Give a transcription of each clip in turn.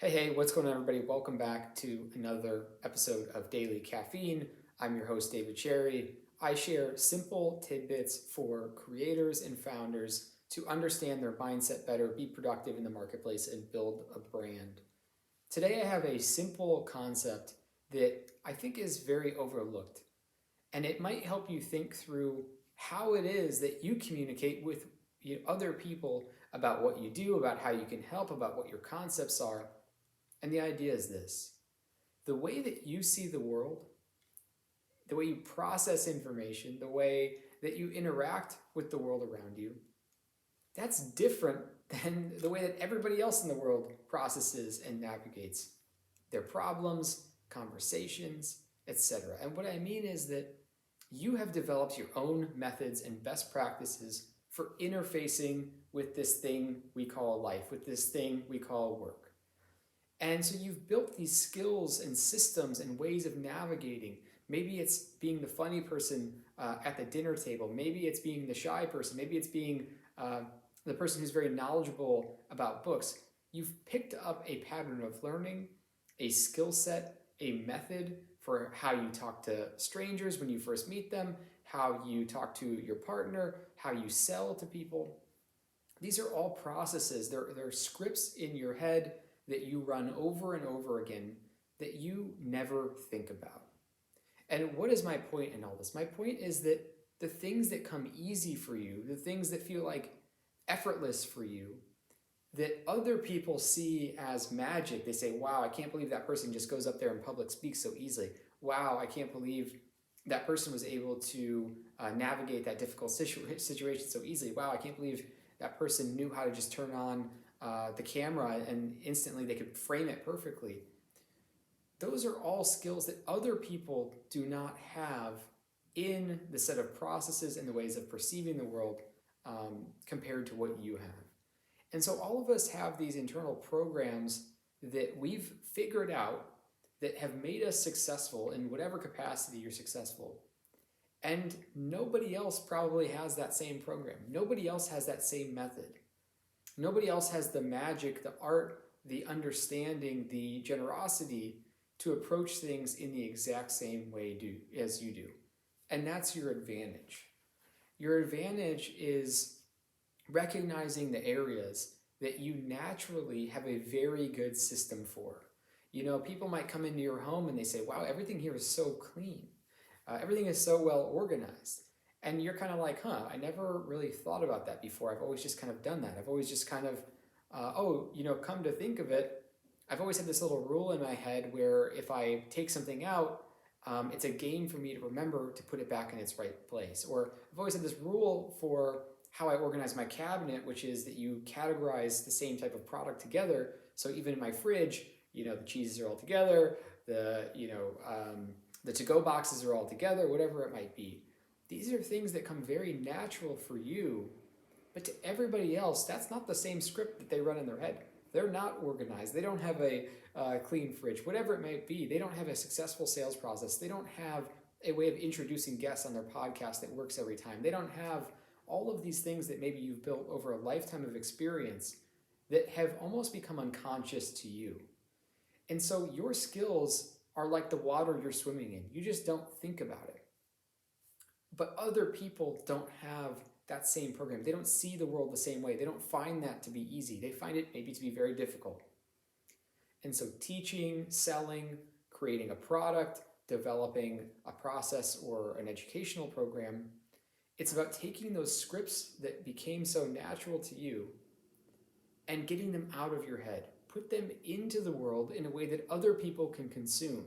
Hey, what's going on, everybody? Welcome back to another episode of Daily Caffeine. I'm your host, David Cherry. I share simple tidbits for creators and founders to understand their mindset better, be productive in the marketplace, and build a brand. Today, I have a simple concept that I think is very overlooked, and it might help you think through how it is that you communicate with other people about what you do, about how you can help, about what your concepts are. And the idea is this: the way that you see the world, the way you process information, the way that you interact with the world around you, that's different than the way that everybody else in the world processes and navigates their problems, conversations, etc. And what I mean is that you have developed your own methods and best practices for interfacing with this thing we call life, with this thing we call work. And so you've built these skills and systems and ways of navigating. Maybe it's being the funny person at the dinner table. Maybe it's being the shy person. Maybe it's being the person who's very knowledgeable about books. You've picked up a pattern of learning, a skill set, a method for how you talk to strangers when you first meet them, how you talk to your partner, how you sell to people. These are all processes. They're scripts in your head that you run over and over again that you never think about. And what is my point in all this? My point is that the things that come easy for you, the things that feel like effortless for you, that other people see as magic. They say, wow, I can't believe that person just goes up there in public, speaks so easily. Wow, I can't believe that person was able to navigate that difficult situation so easily. Wow, I can't believe that person knew how to just turn on the camera and instantly they could frame it perfectly. Those are all skills that other people do not have in the set of processes and the ways of perceiving the world compared to what you have. And so all of us have these internal programs that we've figured out that have made us successful in whatever capacity you're successful. And nobody else probably has that same program. Nobody else has that same method. Nobody else has the magic, the art, the understanding, the generosity to approach things in the exact same way as you do. And that's your advantage. Your advantage is recognizing the areas that you naturally have a very good system for. People might come into your home and they say, wow, everything here is so clean. Everything is so well organized. And you're kind of like, I never really thought about that before. I've always just kind of done that. I've always just kind of, come to think of it, I've always had this little rule in my head where if I take something out, it's a game for me to remember to put it back in its right place. Or I've always had this rule for how I organize my cabinet, which is that you categorize the same type of product together. So even in my fridge, the cheeses are all together, the to-go boxes are all together, whatever it might be. These are things that come very natural for you, but to everybody else, that's not the same script that they run in their head. They're not organized. They don't have a clean fridge, whatever it might be. They don't have a successful sales process. They don't have a way of introducing guests on their podcast that works every time. They don't have all of these things that maybe you've built over a lifetime of experience that have almost become unconscious to you. And so your skills are like the water you're swimming in. You just don't think about it. But other people don't have that same program. They don't see the world the same way. They don't find that to be easy. They find it maybe to be very difficult. And so teaching, selling, creating a product, developing a process or an educational program, it's about taking those scripts that became so natural to you and getting them out of your head. Put them into the world in a way that other people can consume.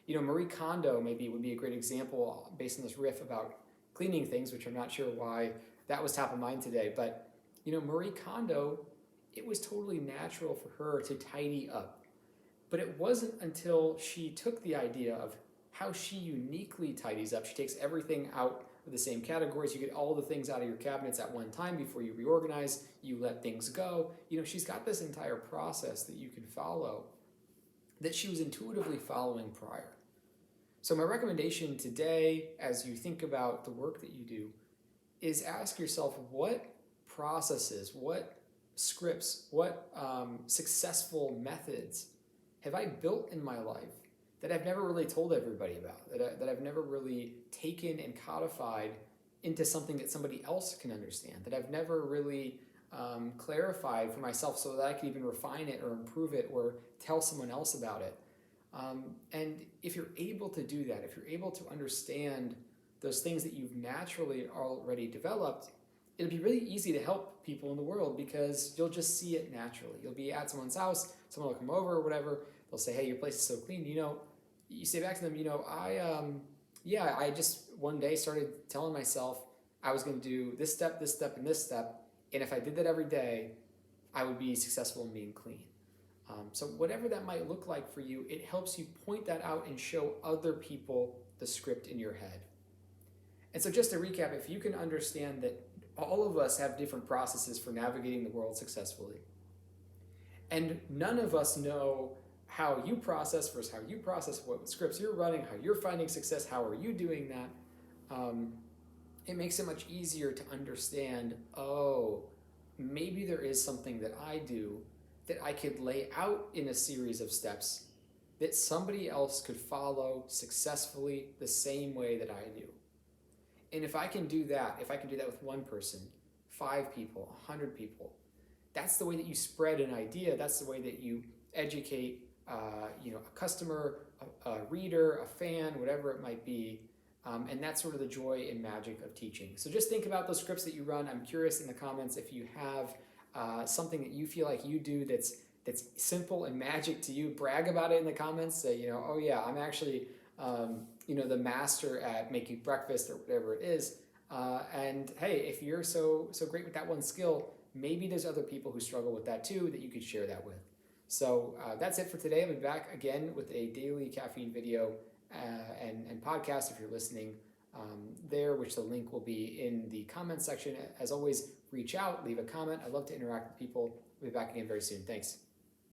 Marie Kondo maybe would be a great example based on this riff about cleaning things, which I'm not sure why that was top of mind today. But, Marie Kondo, it was totally natural for her to tidy up. But it wasn't until she took the idea of how she uniquely tidies up. She takes everything out of the same categories. You get all the things out of your cabinets at one time before you reorganize. You let things go. She's got this entire process that you can follow that she was intuitively following prior. So my recommendation today, as you think about the work that you do, is ask yourself what processes, what scripts, what successful methods have I built in my life that I've never really told everybody about, that I've never really taken and codified into something that somebody else can understand, that I've never really clarified for myself so that I could even refine it or improve it or tell someone else about it. And if you're able to do that, if you're able to understand those things that you've naturally already developed, it'll be really easy to help people in the world because you'll just see it naturally. You'll be at someone's house, someone will come over or whatever, they'll say, hey, your place is so clean. You say back to them, I just one day started telling myself I was going to do this step, and this step. And if I did that every day, I would be successful in being clean. So whatever that might look like for you, it helps you point that out and show other people the script in your head. And so just to recap, if you can understand that all of us have different processes for navigating the world successfully, and none of us know how you process versus how you process, what scripts you're running, how you're finding success, how are you doing that, it makes it much easier to understand, maybe there is something that I do that I could lay out in a series of steps that somebody else could follow successfully the same way that I do. And if I can do that with one person, 5 people, 100 people, that's the way that you spread an idea. That's the way that you educate a customer, a reader, a fan, whatever it might be. And that's sort of the joy and magic of teaching. So just think about those scripts that you run. I'm curious in the comments if you have something that you feel like you do that's simple and magic to you. Brag about it in the comments. Say, I'm actually the master at making breakfast or whatever it is. And hey, if you're so great with that one skill, maybe there's other people who struggle with that too that you could share that with. So that's it for today. I'll be back again with a daily caffeine video and podcast if you're listening there, which the link will be in the comments section. As always, reach out, leave a comment. I'd love to interact with people. We'll be back again very soon. Thanks.